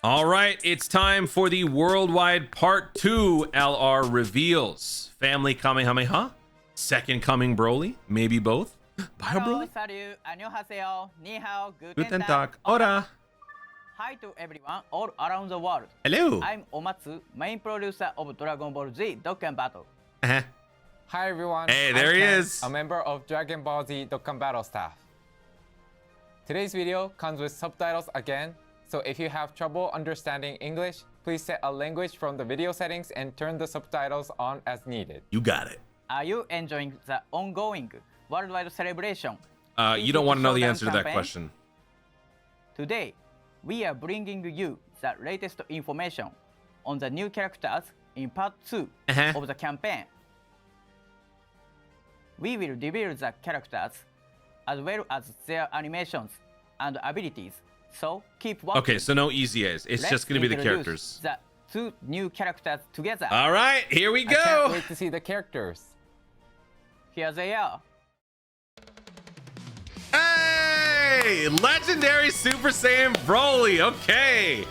All right, it's time for the worldwide part 2 LR reveals. Family Kamehameha, second coming Broly, maybe both. Bio Broly? Salut, annyeonghaseyo, ni hao, Guten Tag, ora. Hi to everyone all around the world. Hello. I'm Omatsu, main producer of Dragon Ball Z Dokkan Battle. Uh-huh. Hi everyone. Hey, there I'm he Ken, is. a member of Dragon Ball Z Dokkan Battle staff. Today's video comes with subtitles again, so if you have trouble understanding English, please set a language from the video settings and turn the subtitles on as needed. You got it. Are you enjoying the ongoing worldwide celebration? You don't want to know the Showdown answer to that campaign? question. Today, we are bringing you the latest information on the new characters in part 2 of the campaign. We will reveal the characters as well as their animations and abilities, so keep watching. Okay, so no easy A's. It's just going to be the characters. The two new characters together. All right, here we I can't go. wait to see the characters. Here they are. Hey, legendary Super Saiyan Broly. Okay,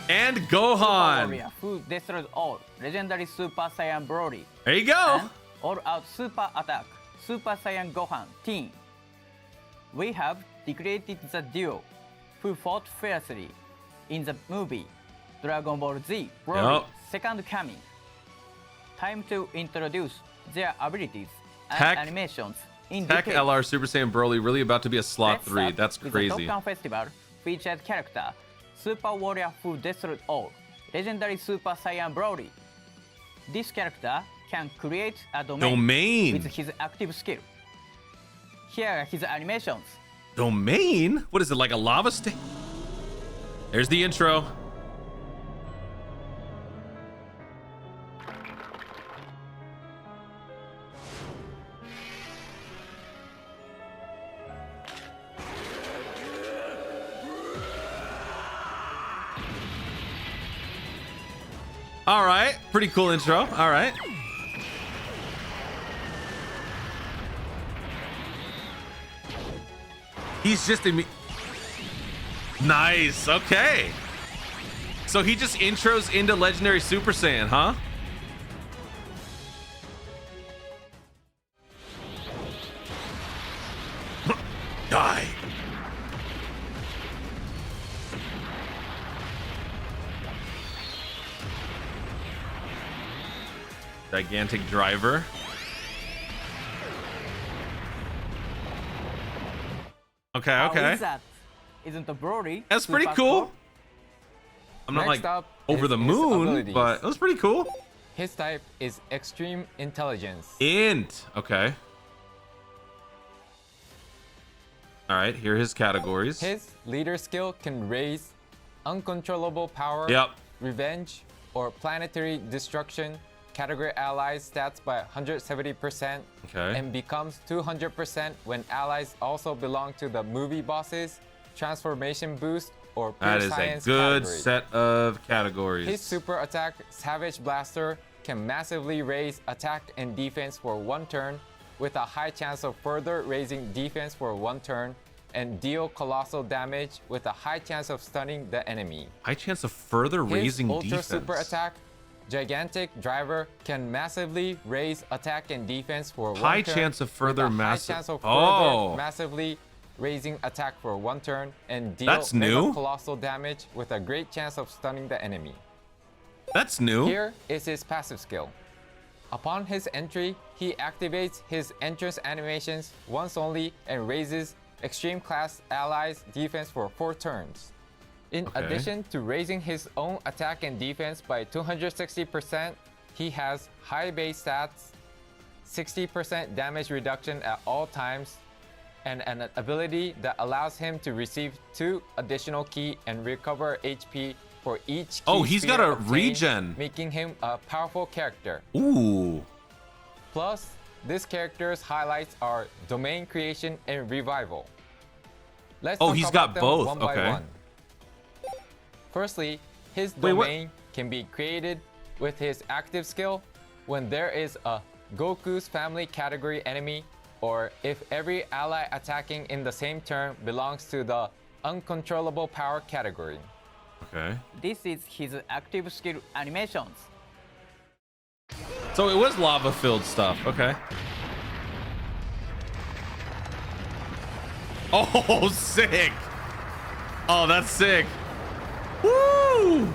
and Gohan. Warrior who destroyed all. Legendary Super Saiyan Broly. There you go. And all-out super attack. Super Saiyan Gohan team. We have recreated the duo who fought fiercely in the movie Dragon Ball Z Broly Yup. Second Coming. Time to introduce their abilities and Tech- animations in Tech detail. LR Super Saiyan Broly really about to be a slot Let's 3. start That's with crazy. The Dokkan Festival featured character Super Warrior who destroyed all. Legendary Super Saiyan Broly. This character can create a domain with his active skill. Here are his animations. Domain? What is it, like a lava stick? There's the intro. All right, pretty cool intro. All right. He's just nice. Okay. So he just intros into Legendary Super Saiyan, huh? Die. Gigantic driver. Okay, How okay. is that? Isn't the Broly? That's pretty super cool. I'm not Next like up over is the his moon, abilities. but it was pretty cool. His type is Extreme Intelligence. Int. Okay. All right, here are his categories. His leader skill can raise uncontrollable power, Yep. revenge, or planetary destruction, category allies stats by 170%, Okay. and becomes 200% when allies also belong to the movie bosses, transformation boost, or pure That is a science good category. set of categories. His super attack, Savage Blaster, can massively raise attack and defense for one turn, with a high chance of further raising defense for one turn, and deal colossal damage with a high chance of stunning the enemy. High chance of further His raising Ultra defense. Super Attack, Gigantic Driver, can massively raise attack and defense for High one turn. chance of further with a high massive- chance of Oh. further massively raising attack for one turn, and deal That's mega new. colossal damage with a great chance of stunning the enemy. That's new. Here is his passive skill. Upon his entry, he activates his entrance animations once only and raises extreme class allies defense for 4 turns. In Okay. addition to raising his own attack and defense by 260%, he has high base stats, 60% damage reduction at all times, and an ability that allows him to receive 2 additional ki and recover HP for each ki Oh, he's got sphere a obtained, regen. making him a powerful character. Ooh. Plus, this character's highlights are domain creation and revival. Let's Oh, talk he's about got them both, one by okay. one. Firstly, his Wait, what? domain can be created with his active skill when there is a Goku's family category enemy, or if every ally attacking in the same turn belongs to the uncontrollable power category. Okay. This is his active skill animations. So it was lava-filled stuff. Okay. Oh, sick. Oh, that's sick. Woo!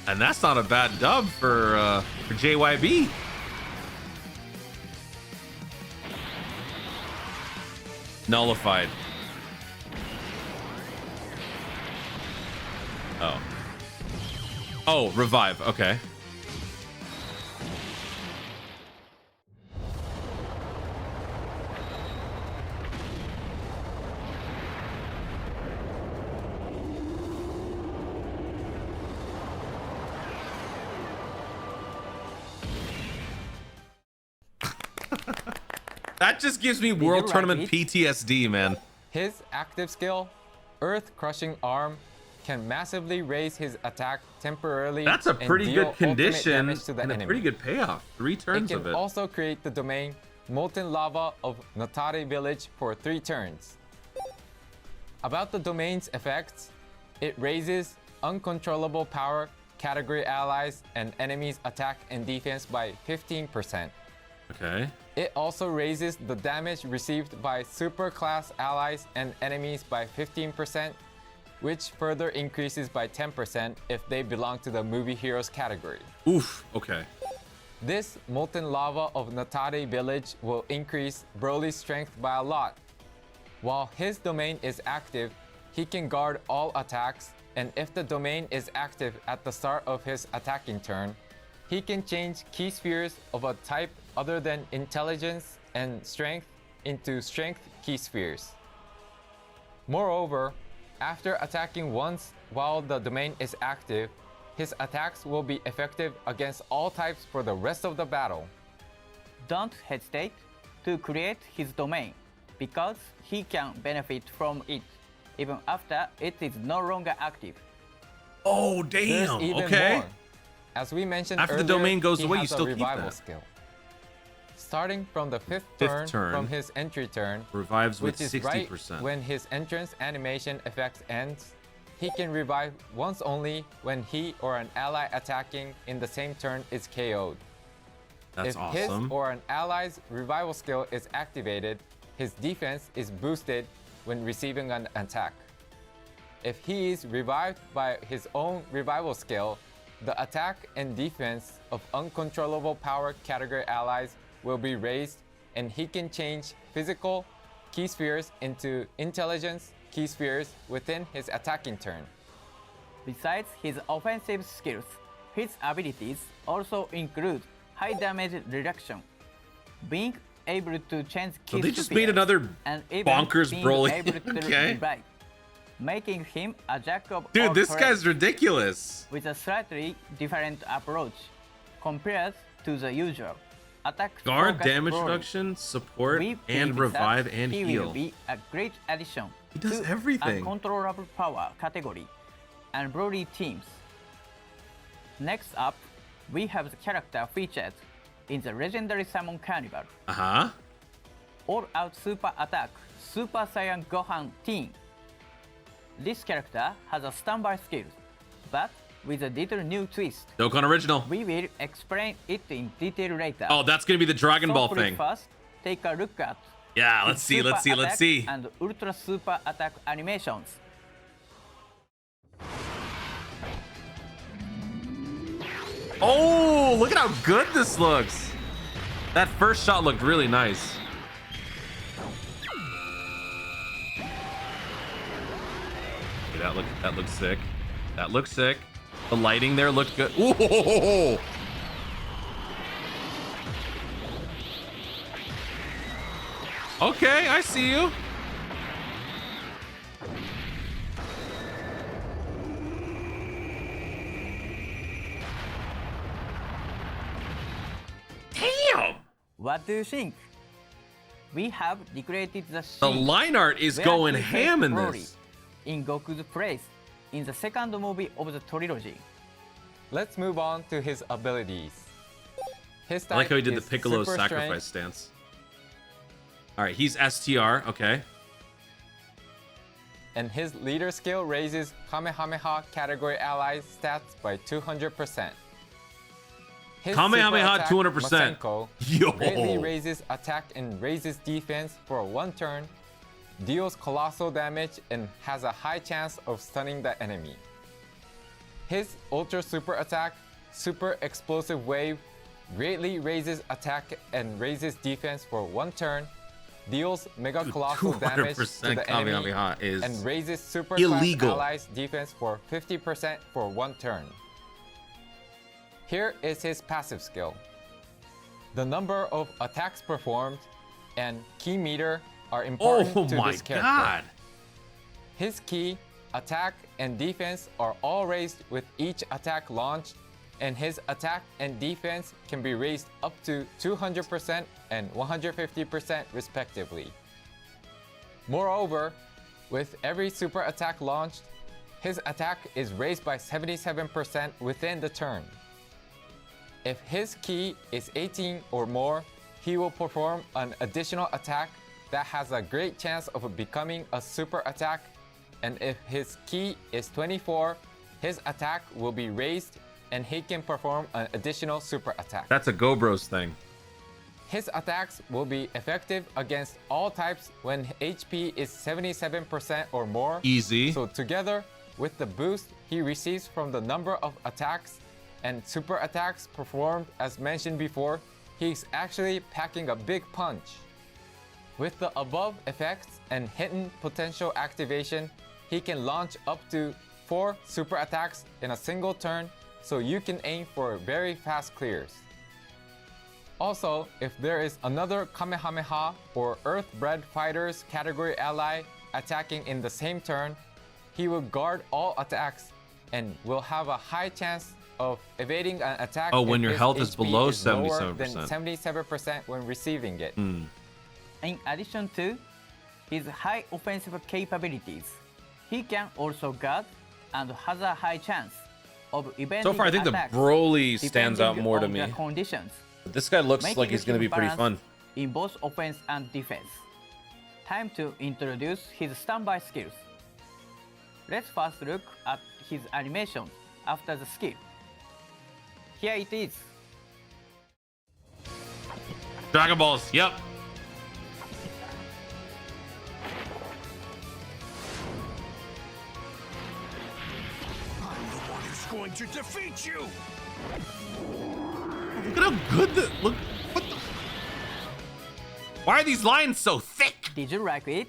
And that's not a bad dub for JYB. Nullified. Oh. Oh, revive. Okay. That just gives me World Tournament PTSD, man. His active skill, Earth Crushing Arm, can massively raise his attack temporarily. That's a pretty good condition to the and enemy. a pretty good payoff. 3 turns of it. It can also create the domain Molten Lava of Natari Village for 3 turns. About the domain's effects, it raises uncontrollable power category allies and enemies' attack and defense by 15%. Okay. It also raises the damage received by super class allies and enemies by 15%, which further increases by 10% if they belong to the movie heroes category. Oof, okay. This Molten Lava of Natari Village will increase Broly's strength by a lot. While his domain is active, he can guard all attacks, and if the domain is active at the start of his attacking turn, he can change key spheres of a type other than intelligence and strength into strength key spheres. Moreover, after attacking once while the domain is active, his attacks will be effective against all types for the rest of the battle. Don't hesitate to create his domain, because he can benefit from it even after it is no longer active. Oh, There's damn. even Okay. more. As we mentioned After earlier, the domain goes he away, you has a still keep revival that. skill. Starting from the fifth turn, from his entry turn, Revives with which is 60%. right when his entrance animation effect ends, he can revive once only when he or an ally attacking in the same turn is KO'd. That's If awesome. his or an ally's revival skill is activated, his defense is boosted when receiving an attack. If he is revived by his own revival skill, the attack and defense of uncontrollable power category allies will be raised, and he can change physical key spheres into intelligence key spheres within his attacking turn. Besides his offensive skills, his abilities also include high damage reduction, being able to change So key they just spheres, made another and even bonkers being Broly. able to Okay. revive, making him a jack of Dude, all this trades guy's ridiculous. with a slightly different approach compared to the usual attack Guard, focused damage Broly. reduction, support, We and believe revive that and he heal. will be a great addition He does to everything. uncontrollable power category and Broly teams. Next up, we have the character featured in the legendary Summon Carnival. Uh-huh. All-out super attack, Super Saiyan Gohan Teen. This character has a standby skill, but with a little new twist. Dokkan Original. We will explain it in detail later. Oh, that's gonna be the Dragon Ball So please thing. First, take a look at Yeah, his let's see, super let's see, let's attack see. and ultra super attack animations. Oh, look at how good this looks. That first shot looked really nice. Okay, that looks sick. That looks sick. The lighting there looked good. Ooh. Okay, I see you. Damn. What do you think? We have recreated the The scene line art is where going he ham in faced Broly this. in Goku's place in the second movie of the trilogy. Let's move on to his abilities. His I like how he type did the is Piccolo Super sacrifice Strength. stance. All right, he's STR. Okay. and his leader skill raises Kamehameha category allies stats by 200%. His Kamehameha 200%. Masenko Yo. greatly raises attack and raises defense for one turn, deals colossal damage, and has a high chance of stunning the enemy. His Ultra Super Attack, Super Explosive Wave, greatly raises attack and raises defense for one turn, deals Mega Colossal damage to the enemy, and raises Super Class Allies defense for 50% for one turn. Here is his passive skill. The number of attacks performed and key meter are important to this character. God. His key, attack, and defense are all raised with each attack launched, and his attack and defense can be raised up to 200% and 150% respectively. Moreover, with every super attack launched, his attack is raised by 77% within the turn. If his key is 18 or more, he will perform an additional attack that has a great chance of becoming a super attack, and if his key is 24, his attack will be raised and he can perform an additional super attack. That's a Go Bros thing. His attacks will be effective against all types when HP is 77% or more. Easy. So together with the boost he receives from the number of attacks and super attacks performed as mentioned before, he's actually packing a big punch. With the above effects and hidden potential activation, he can launch up to 4 super attacks in a single turn, so you can aim for very fast clears. Also, if there is another Kamehameha or Earth-bred fighters category ally attacking in the same turn, he will guard all attacks and will have a high chance of evading an attack. Oh, when your health is below 77%. Than 77% when receiving it. In addition to his high offensive capabilities, he can also guard and has a high chance of evading So far, I think the attacks Broly stands out more to on me. the conditions, But this guy looks like he's going to be pretty fun. in both offense and defense. Time to introduce his standby skills. Let's first look at his animation after the skill. Here it is. Dragon Balls, yep. Going to defeat you. Look at how good the look. What the? Why are these lines so thick? Did you like it?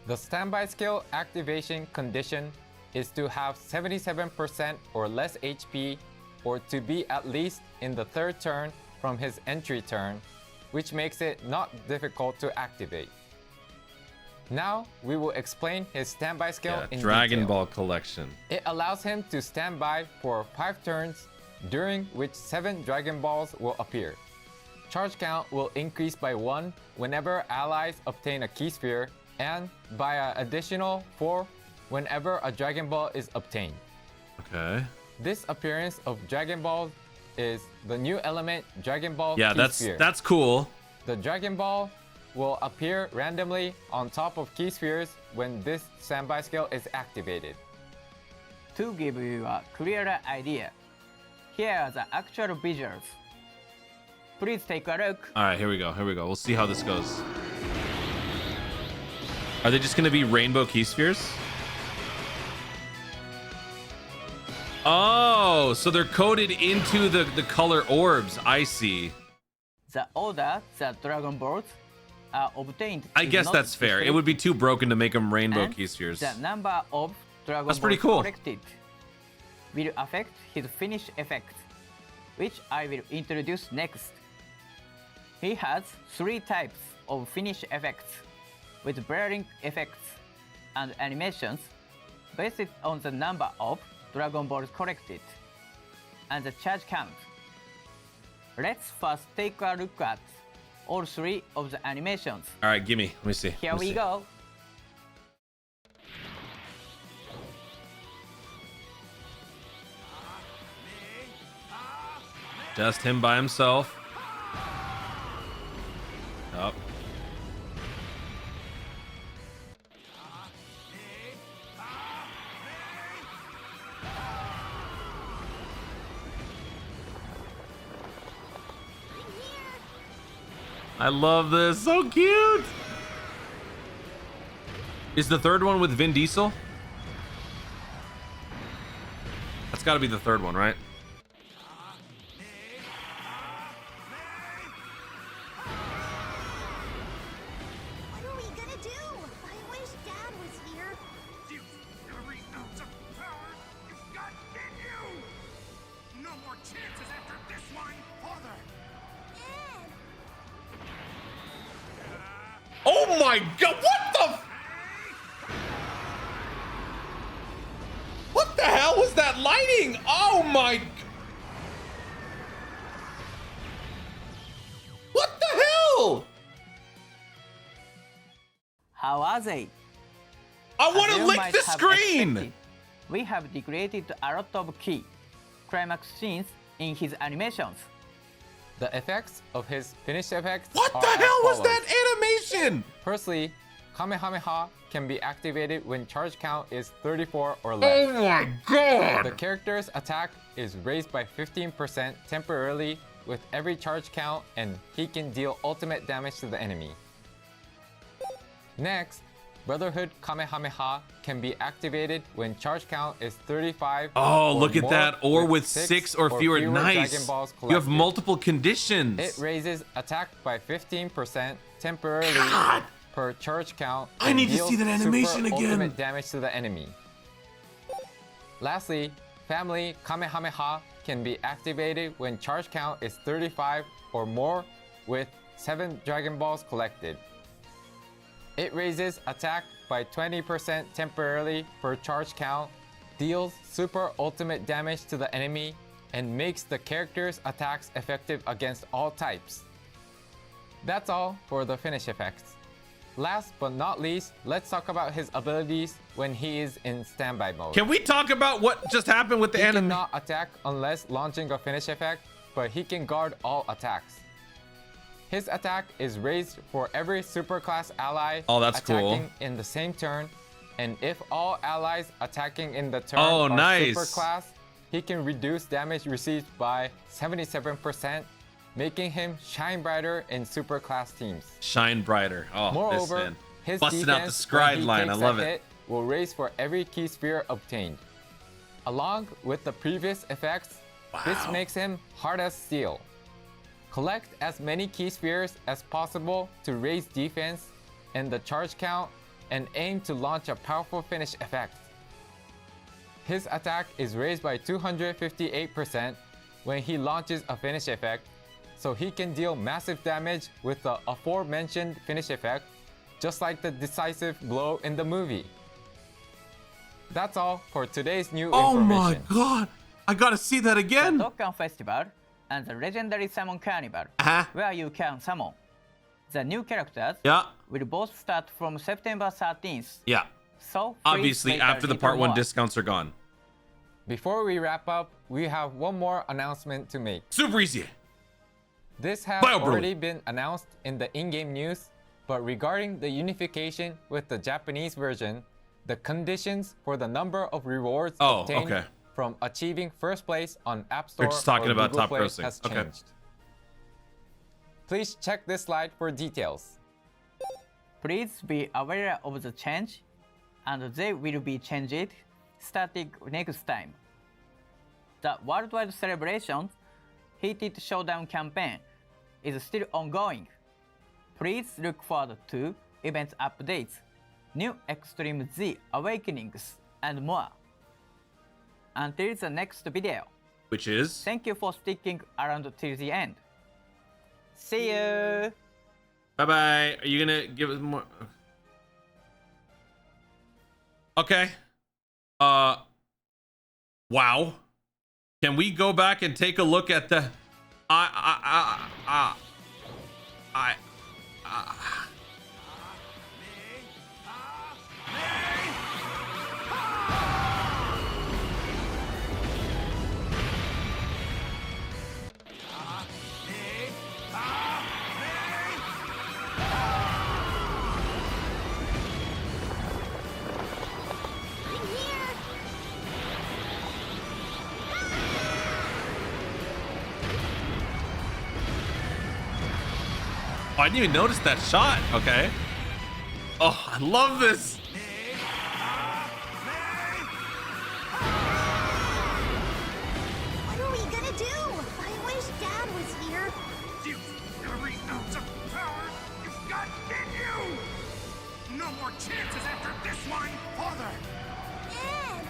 The standby skill activation condition is to have 77% or less HP, or to be at least in the third turn from his entry turn, which makes it not difficult to activate. Now we will explain his standby skill in Dragon detail. Ball collection. It allows him to stand by for 5 turns, during which 7 Dragon Balls will appear. Charge count will increase by 1 whenever allies obtain a key sphere, and by an additional 4 whenever a Dragon Ball is obtained. Okay. This appearance of Dragon Ball is the new element Dragon Ball Yeah, Key Sphere. that's cool. The Dragon Ball will appear randomly on top of key spheres when this standby skill is activated. To give you a clearer idea, here are the actual visuals. Please take a look. All right, here we go. Here we go. We'll see how this goes. Are they just going to be rainbow key spheres? Oh, so they're coded into the color orbs. I see. The order that Dragon Balls are obtained. I is guess not that's fair. It discrete, would be too broken to make them rainbow and key spheres. the number of Dragon That's pretty Balls cool. collected will affect his finish effect, which I will introduce next. He has 3 types of finish effects, with varying effects and animations based on the number of Dragon Balls collected and the charge count. Let's first take a look at all 3 of the animations. All right, gimme. Let me see. Here Let me we see. go. Just him by himself. Oh. I love this. So cute. Is the third one with Vin Diesel? That's got to be the third one, right? What are we gonna do? I wish Dad was here. You every ounce of power you've got in you! No more chances after this one, Father! Dad! Oh my god, what the? What the hell was that lighting? Oh my. What the hell? How are they? I want As to you lick might the have screen. expected, we have degraded a lot of key climax scenes in his animations. The effects of his finished effects What are the as hell was follows. that animation? Firstly, Kamehameha can be activated when charge count is 34 or less. Oh my The god. character's attack is raised by 15% temporarily with every charge count, and he can deal ultimate damage to the enemy. Next, Brotherhood Kamehameha can be activated when charge count is 35. Oh, or look at more that. Or with 6 or fewer. Dragon Nice. Balls You have collected. multiple conditions. It raises attack by 15% temporarily God. per charge count. I and need to deals see that animation super again. ultimate damage to the enemy. Lastly, Family Kamehameha can be activated when charge count is 35 or more with 7 Dragon Balls collected. It raises attack by 20% temporarily per charge count, deals super ultimate damage to the enemy, and makes the character's attacks effective against all types. That's all for the finish effects. Last but not least, let's talk about his abilities when he is in standby mode. Can we talk about what just happened with the He anime? cannot attack unless launching a finish effect, but he can guard all attacks. His attack is raised for every superclass ally Oh, that's cool. attacking in the same turn, and if all allies attacking in the turn Oh, are nice. superclass, he can reduce damage received by 77%, making him shine brighter in superclass teams. Shine brighter. Oh, Moreover, this man. his Busting out the defense scribe when he line. I takes love a it. hit will raise for every key sphere obtained. Along with the previous effects, this Wow. makes him hard as steel. Collect as many key spheres as possible to raise defense and the charge count, and aim to launch a powerful finish effect. His attack is raised by 258% when he launches a finish effect, so he can deal massive damage with the aforementioned finish effect, just like the decisive blow in the movie. That's all for today's new Oh my information. god. I gotta see that The again. Dokkan Festival and the legendary Summon Carnival, Uh-huh. where you can summon. The new characters Yeah. will both start from September 13th. Yeah. So please Obviously, wait a after the little part 1 more. discounts are gone. Before we wrap up, we have one more announcement to make. Super easy. This has Bio Broly. already been announced in the in-game news, but regarding the unification with the Japanese version, the conditions for the number of rewards Oh, obtained okay. from achieving first place on App Store They're just talking or about Google top Play grossing. has Okay. changed. Please check this slide for details. Please be aware of the change, and they will be changed starting next time. The worldwide celebration Heated Showdown campaign is still ongoing. Please look forward to event updates, new Extreme Z Awakenings, and more. Until the next video, Which is? thank you for sticking around till the end. See you! Bye-bye. Are you gonna give us more? Okay. Wow. Can we go back and take a look at the... I... I'm here! I didn't even notice that shot. Okay. Oh, I love this. What are we gonna do? I wish Dad was here. You every ounce of power you've got in you! No more chances after this one! Father! Dad!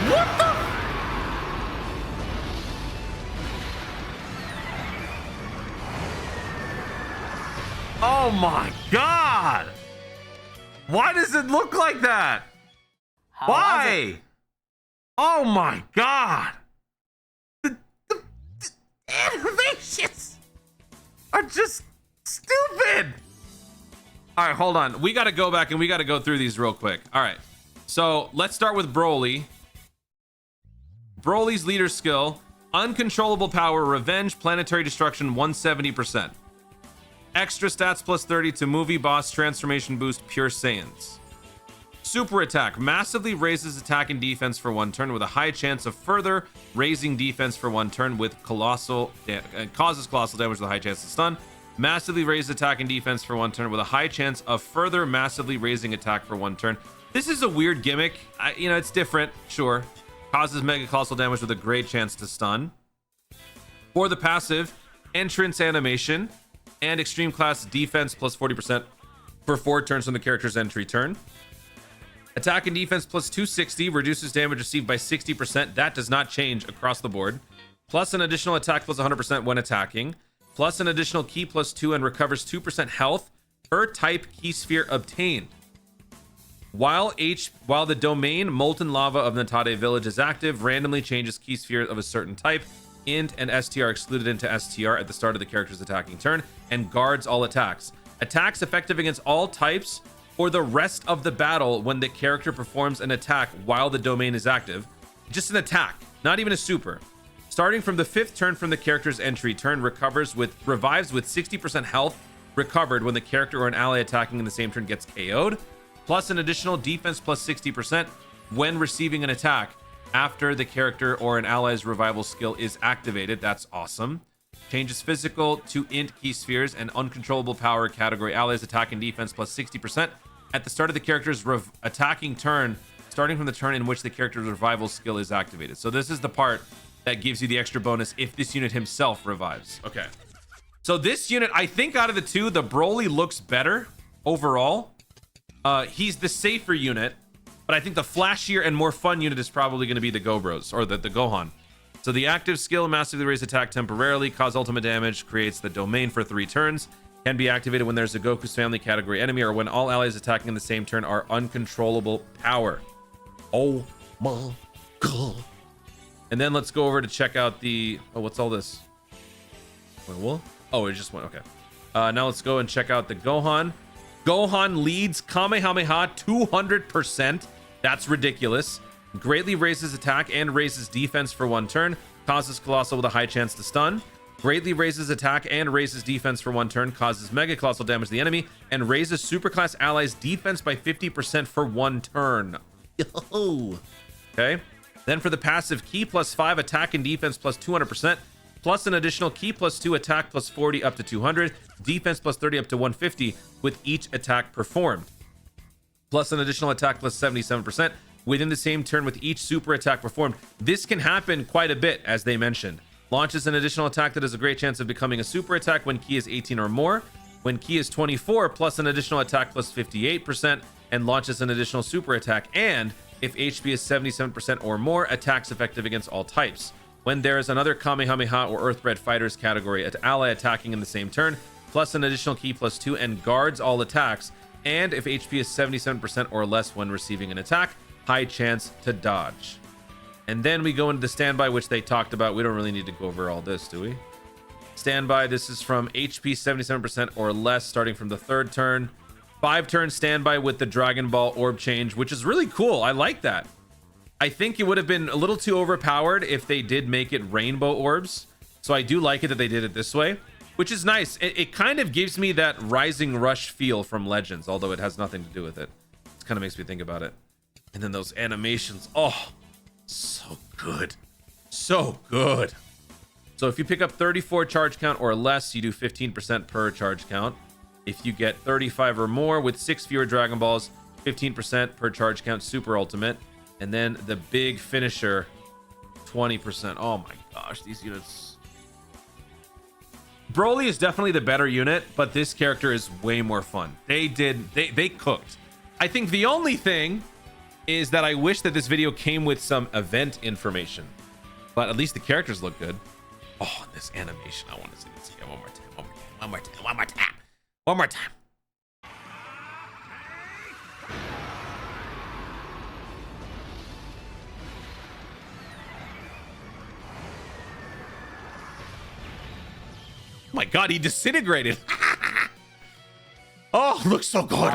What the? Oh my God! Why does it look like that? How was it? Why? Oh my God! The animations are just stupid. All right, hold on. We got to go back and we got to go through these real quick. All right. So let's start with BROLY. BROLY's leader skill: uncontrollable power, revenge, planetary destruction, 170%. Extra stats plus 30 to movie boss transformation boost, pure Saiyans. Super attack massively raises attack and defense for 1 turn with a high chance of further raising defense for 1 turn with causes colossal damage with a high chance of stun. Massively raised attack and defense for 1 turn with a high chance of further massively raising attack for 1 turn. This is a weird gimmick. You know, it's different, sure. Causes mega colossal damage with a great chance to stun. For the passive, entrance animation and extreme class defense plus 40% for 4 turns from the character's entry turn. Attack and defense plus 260 reduces damage received by 60%. That does not change across the board. Plus an additional attack plus 100% when attacking. Plus an additional key plus 2 and recovers 2% health per type key sphere obtained. While the domain Molten Lava of Natade Village is active, randomly changes key sphere of a certain type. Int and STR excluded into STR at the start of the character's attacking turn and guards all attacks. Attacks effective against all types for the rest of the battle when the character performs an attack while the domain is active. Just an attack, not even a super. Starting from the 5th turn from the character's entry turn, revives with 60% health recovered when the character or an ally attacking in the same turn gets KO'd, plus an additional defense plus 60% when receiving an attack after the character or an ally's revival skill is activated. That's awesome. Changes physical to int key spheres and uncontrollable power category allies attack and defense plus 60% at the start of the character's attacking turn, starting from the turn in which the character's revival skill is activated. So this is the part that gives you the extra bonus if this unit himself revives. Okay. So this unit, I think out of the two, the BROLY looks better overall. He's the safer unit, but I think the flashier and more fun unit is probably going to be the Gobros or the Gohan. So the active skill, massively raise attack temporarily, cause ultimate damage, creates the domain for 3 turns, can be activated when there's a Goku's family category enemy or when all allies attacking in the same turn are uncontrollable power. Oh my God. And then let's go over to check out the, oh, what's all this? Wait, what? Oh, it just went, okay. Now let's go and check out the Gohan. Gohan leads Kamehameha 200%. That's ridiculous. Greatly raises attack and raises defense for 1 turn. Causes Colossal with a high chance to stun. Greatly raises attack and raises defense for 1 turn. Causes Mega Colossal damage to the enemy. And raises Superclass allies defense by 50% for 1 turn. Yo. Okay. Then for the passive, key plus 5, attack and defense plus 200%. Plus an additional key plus 2, attack plus 40 up to 200. Defense plus 30 up to 150 with each attack performed. Plus an additional attack plus 77% within the same turn with each super attack performed. This can happen quite a bit, as they mentioned. Launches an additional attack that has a great chance of becoming a super attack when key is 18 or more. When key is 24, plus an additional attack plus 58%, and launches an additional super attack. And if HP is 77% or more, attacks effective against all types. When there is another Kamehameha or Earthbred Fighters category ally attacking in the same turn, plus an additional key plus 2 and guards all attacks. And if HP is 77% or less when receiving an attack, high chance to dodge. And then we go into the standby, which they talked about. We don't really need to go over all this, do we? Standby, this is from HP 77% or less, starting from the 3rd turn. 5 turn standby with the Dragon Ball orb change, which is really cool. I like that. I think it would have been a little too overpowered if they did make it rainbow orbs. So I do like it that they did it this way, which is nice. It kind of gives me that Rising Rush feel from Legends, although it has nothing to do with it. It kind of makes me think about it. And then those animations, oh, so good. So good. So if you pick up 34 charge count or less, you do 15% per charge count. If you get 35 or more with 6 fewer Dragon Balls, 15% per charge count, super ultimate. And then the big finisher, 20%. Oh my gosh, these units. Broly is definitely the better unit, but this character is way more fun. They cooked. I think the only thing is that I wish that this video came with some event information, but at least the characters look good. Oh, this animation, I want to see this again one more time, one more time, one more time, one more time. Oh my god, he disintegrated. Oh, looks so good.